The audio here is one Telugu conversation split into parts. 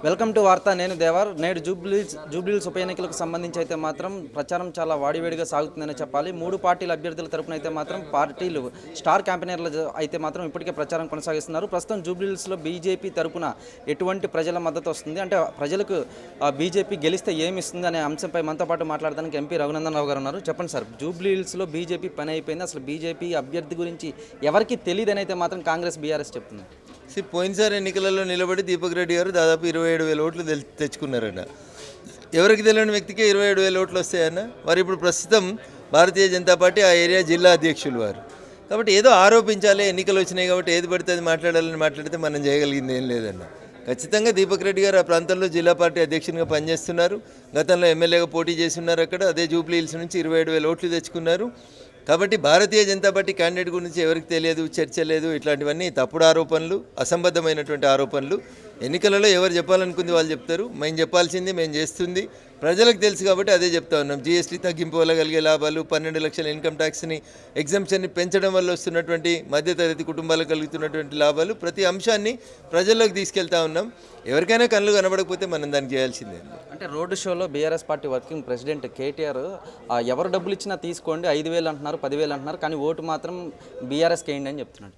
వెల్కమ్ టు వార్త. నేను దేవర్. నేడు జూబ్లీహిల్స్ ఉప ఎన్నికలకు సంబంధించి అయితే మాత్రం ప్రచారం చాలా వాడివేడిగా సాగుతుందని చెప్పాలి. మూడు పార్టీల అభ్యర్థుల తరపున అయితే మాత్రం పార్టీలు స్టార్ క్యాంపెయినర్లు అయితే మాత్రం ఇప్పటికే ప్రచారం కొనసాగిస్తున్నారు. ప్రస్తుతం జూబ్లీహిల్స్లో బీజేపీ తరపున ఎటువంటి ప్రజల మద్దతు వస్తుంది, అంటే ప్రజలకు బీజేపీ గెలిస్తే ఏమి ఇస్తుంది అనే అంశంపై మనతో పాటు మాట్లాడడానికి ఎంపీ రఘునందన్ రావు గారు ఉన్నారు. చెప్పండి సార్, జూబ్లీహిల్స్లో బీజేపీ పని అయిపోయింది, అసలు బీజేపీ అభ్యర్థి గురించి ఎవరికి తెలియదని అయితే మాత్రం కాంగ్రెస్ బీఆర్ఎస్ చెప్తుంది. పోయినసారి ఎన్నికలలో నిలబడి దీపక్ రెడ్డి గారు దాదాపు 27,000 ఓట్లు తెచ్చుకున్నారన్న. ఎవరికి తెలియని వ్యక్తికి 27,000 ఓట్లు వస్తాయన్న. వారు ఇప్పుడు ప్రస్తుతం భారతీయ జనతా పార్టీ ఆ ఏరియా జిల్లా అధ్యక్షులు వారు. కాబట్టి ఏదో ఆరోపించాలి, ఎన్నికలు వచ్చినాయి కాబట్టి ఏది పడితే అది మాట్లాడాలని మాట్లాడితే మనం చేయగలిగింది ఏం లేదన్న. ఖచ్చితంగా దీపక్ రెడ్డి గారు ఆ ప్రాంతంలో జిల్లా పార్టీ అధ్యక్షునిగా పనిచేస్తున్నారు. గతంలో ఎమ్మెల్యేగా పోటీ చేసి ఉన్నారు. అక్కడ అదే జూబ్లీహిల్స్ నుంచి 27,000 ఓట్లు తెచ్చుకున్నారు. కాబట్టి భారతీయ జనతా పార్టీ క్యాండిడేట్ గురించి ఎవరికి తెలియదు, చర్చ లేదు, ఇట్లాంటివన్నీ తప్పుడు ఆరోపణలు, అసంబద్ధమైనటువంటి ఆరోపణలు. ఎన్నికలలో ఎవరు చెప్పాలనుకుంది వాళ్ళు చెప్తారు. మేము చెప్పాల్సింది మేము చేస్తుంది ప్రజలకు తెలుసు కాబట్టి అదే చెప్తా ఉన్నాం. జీఎస్టీ తగ్గింపు వల్ల కలిగే లాభాలు, 12 లక్షల ఇన్కమ్ ట్యాక్స్ని ఎగ్జంప్షన్ని పెంచడం వల్ల వస్తున్నటువంటి మధ్యతరగతి కుటుంబాలకు కలుగుతున్నటువంటి లాభాలు, ప్రతి అంశాన్ని ప్రజల్లోకి తీసుకెళ్తా ఉన్నాం. ఎవరికైనా కళ్ళు కనబడకపోతే మనం దానికి చేయాల్సిందే. అంటే రోడ్డు షోలో BRS party working president KTR ఎవరు డబ్బులు ఇచ్చినా తీసుకోండి, 5,000 అంటున్నారు, 10,000 అంటున్నారు, కానీ ఓటు మాత్రం బీఆర్ఎస్కి వేయండి అని చెప్తున్నాడు.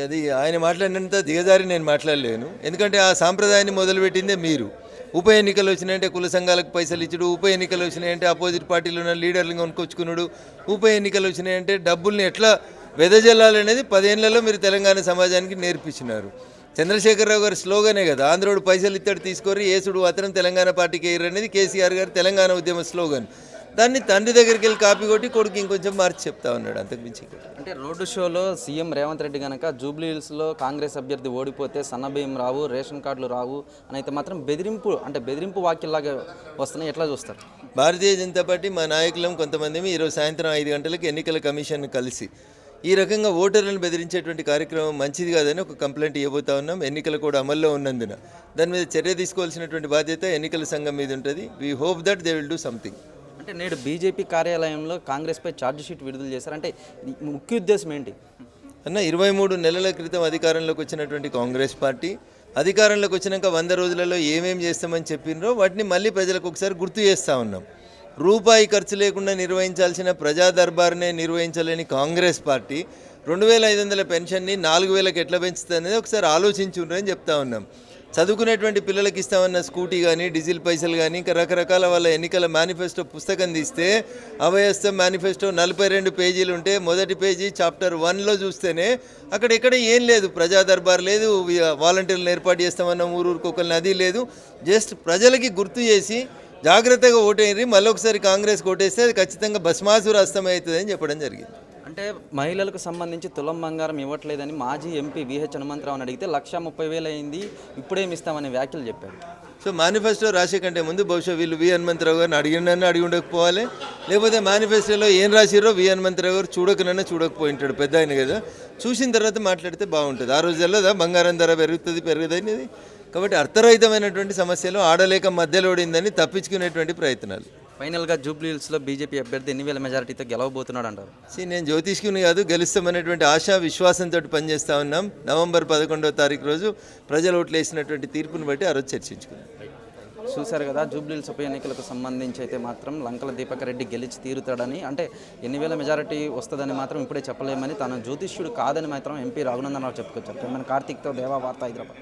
అది ఆయన మాట్లాడినంత దిగజారి నేను మాట్లాడలేను. ఎందుకంటే ఆ సాంప్రదాయాన్ని మొదలుపెట్టిందే మీరు. ఉప ఎన్నికలు వచ్చినాయంటే కుల సంఘాలకు పైసలు ఇచ్చుడు, ఉప ఎన్నికలు వచ్చినాయంటే అపోజిట్ పార్టీలో ఉన్న లీడర్లను కొనుక్కొచ్చుకున్నాడు, ఉప ఎన్నికలు వచ్చినాయంటే డబ్బుల్ని ఎట్లా వెదజల్లాలనేది 10 ఏళ్లలో మీరు తెలంగాణ సమాజానికి నేర్పించినారు. చంద్రశేఖరరావు గారి స్లోగనే కదా, ఆంధ్రోడు పైసలు ఇత్తడు తీసుకొని ఏసుడు అతను తెలంగాణ పార్టీకి వేయరు అనేది కేసీఆర్ గారు తెలంగాణ ఉద్యమ స్లోగన్. దాన్ని తండ్రి దగ్గరికి వెళ్ళి కాపీ కొట్టి కొడుకు ఇంకొంచెం మార్చి చెప్తా ఉన్నాడు, అంతకుమించి. అంటే రోడ్డు షోలో సీఎం రేవంత్ రెడ్డి కనుక జూబ్లీహిల్స్లో కాంగ్రెస్ అభ్యర్థి ఓడిపోతే సన్నబియ్యం రావు, రేషన్ కార్డులు రావు అని అయితే మాత్రం బెదిరింపు వాక్యలాగా వస్తున్నాయి. ఎట్లా చూస్తారు? భారతీయ జనతా పార్టీ మా నాయకులం కొంతమంది ఈరోజు సాయంత్రం 5 గంటలకు ఎన్నికల కమిషన్ కలిసి ఈ రకంగా ఓటర్లను బెదిరించేటువంటి కార్యక్రమం మంచిది కాదని ఒక కంప్లైంట్ ఇవ్వబోతా ఉన్నాం. ఎన్నికలు కూడా అమల్లో ఉన్నందున దాని మీద చర్య తీసుకోవాల్సినటువంటి బాధ్యత ఎన్నికల సంఘం మీద ఉంటుంది. We hope that they will do something. అంటే నేడు బీజేపీ కార్యాలయంలో కాంగ్రెస్పై ఛార్జ్ షీట్ విడుదల చేశారు. అంటే ముఖ్య ఉద్దేశం ఏంటి అన్న? 23 నెలల క్రితం అధికారంలోకి వచ్చినటువంటి కాంగ్రెస్ పార్టీ అధికారంలోకి వచ్చినాక 100 రోజులలో ఏమేం చేస్తామని చెప్పినరో వాటిని మళ్ళీ ప్రజలకు ఒకసారి గుర్తు చేస్తూ ఉన్నాం. రూపాయి ఖర్చు లేకుండా నిర్వహించాల్సిన ప్రజా దర్బార్నే నిర్వహించలేని కాంగ్రెస్ పార్టీ 2,500 పెన్షన్ని 4,000కి ఎట్లా పెంచుతుంది అనేది ఒకసారి ఆలోచించుండ్రని చెప్తా ఉన్నాం. చదువుకునేటువంటి పిల్లలకి ఇస్తామన్న స్కూటీ కానీ, డీజిల్ పైసలు కానీ, ఇంకా రకరకాల వాళ్ళ ఎన్నికల మేనిఫెస్టో పుస్తకం తీస్తే అభయస్థం మేనిఫెస్టో 42 పేజీలు ఉంటే మొదటి పేజీ చాప్టర్ 1లో చూస్తేనే అక్కడ ఎక్కడ ఏం లేదు, ప్రజా దర్బార్ లేదు, వాలంటీర్లను ఏర్పాటు చేస్తామన్న ఊరూరుకొకరిని అది లేదు. జస్ట్ ప్రజలకి గుర్తు చేసి జాగ్రత్తగా ఓటేయండి, మళ్ళీ ఒకసారి కాంగ్రెస్ ఓటేస్తే అది ఖచ్చితంగా భస్మాసుర అస్తమవుతుంది అని చెప్పడం జరిగింది. అంటే మహిళలకు సంబంధించి తులం బంగారం ఇవ్వట్లేదని మాజీ ఎంపీ విహెచ్ హనుమంతరావుని అడిగితే 1,30,000 అయింది, ఇప్పుడేమి ఇస్తామనే వ్యాఖ్యలు చెప్పారు. సో మేనిఫెస్టో రాసే కంటే ముందు బహుశా వీళ్ళు వి హనుమంతరావు గారిని అడిగి ఉండకపోవాలి, లేకపోతే మేనిఫెస్టోలో ఏం రాసిరో వి హనుమంతరావు గారు చూడకపోయి ఉంటాడు, పెద్ద ఆయన కదా. చూసిన తర్వాత మాట్లాడితే బాగుంటుంది. ఆ రోజుల్లో బంగారం ధర పెరుగుదనేది. కాబట్టి అర్థరహితమైనటువంటి సమస్యలు ఆడలేక మధ్యలోడిందని తప్పించుకునేటువంటి ప్రయత్నాలు. ఫైనల్గా జూబ్లీహిల్స్లో బీజేపీ అభ్యర్థి ఎన్ని వేల మెజారిటీతో గెలవబోతున్నాడు అంటారు? నేను జ్యోతిష్కుని కాదు, గెలుస్తామనేటువంటి ఆశా విశ్వాసంతో పనిచేస్తూ ఉన్నాం. నవంబర్ 11వ తారీఖు రోజు ప్రజలు ఓట్లు వేసినటువంటి తీర్పుని బట్టి ఆ రోజు చర్చించుకున్నాం. చూశారు కదా, జూబ్లీహిల్స్ ఉప ఎన్నికలకు సంబంధించి అయితే మాత్రం లంకల దీపక్ రెడ్డి గెలిచి తీరుతాడని, అంటే ఎన్ని వేల మెజారిటీ వస్తుందని మాత్రం ఇప్పుడే చెప్పలేమని, తన జ్యోతిష్యుడు కాదని మాత్రం ఎంపీ రఘునందన్ రావు చెప్పుకొచ్చారు. కార్తీక్తో దేవా వార్త, హైదరాబాద్.